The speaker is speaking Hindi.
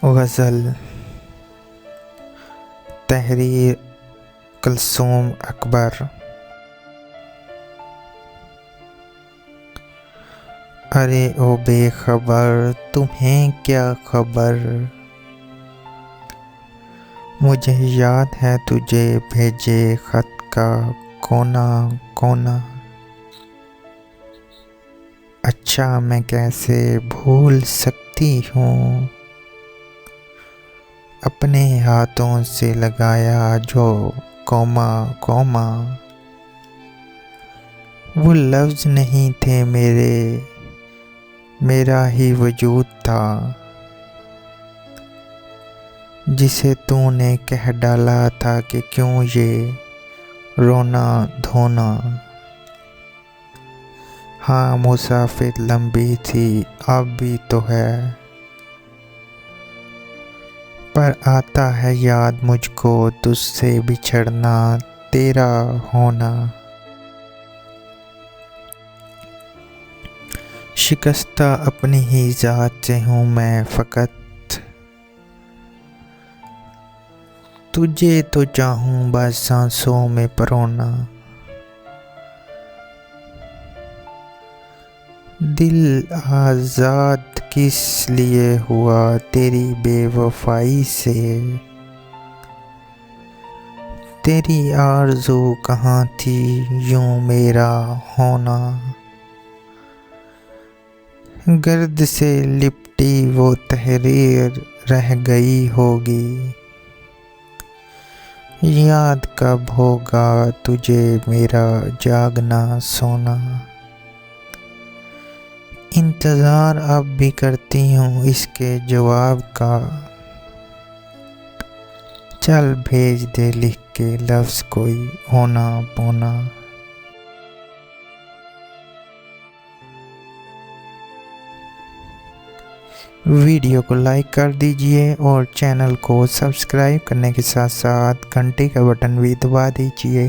गज़ल तहरीर कुलसूम अकबर। अरे ओ बेखबर तुम्हें क्या खबर, मुझे याद है तुझे भेजे खत का कोना कोना। अच्छा मैं कैसे भूल सकती हूँ, अपने हाथों से लगाया जो कोमा कोमा। वो लफ्ज़ नहीं थे मेरे, मेरा ही वजूद था, जिसे तूने कह डाला था कि क्यों ये रोना धोना। हाँ मुसाफिर लंबी थी अब भी तो है, पर आता है याद मुझको तुझसे बिछड़ना तेरा होना। शिकस्ता अपनी ही ज़ात से हूँ मैं फ़कत, तुझे तो चाहूँ बस सांसों में परोना। दिल आज़ाद किस लिए हुआ तेरी बेवफाई से, तेरी आरज़ू कहाँ थी यूं मेरा होना। गर्द से लिपटी वो तहरीर रह गई होगी, याद कब होगा तुझे मेरा जागना सोना। इंतज़ार अब भी करती हूँ इसके जवाब का, चल भेज दे लिख के लफ्ज़ कोई होना पोना। वीडियो को लाइक कर दीजिए और चैनल को सब्सक्राइब करने के साथ साथ घंटी का बटन भी दबा दीजिए।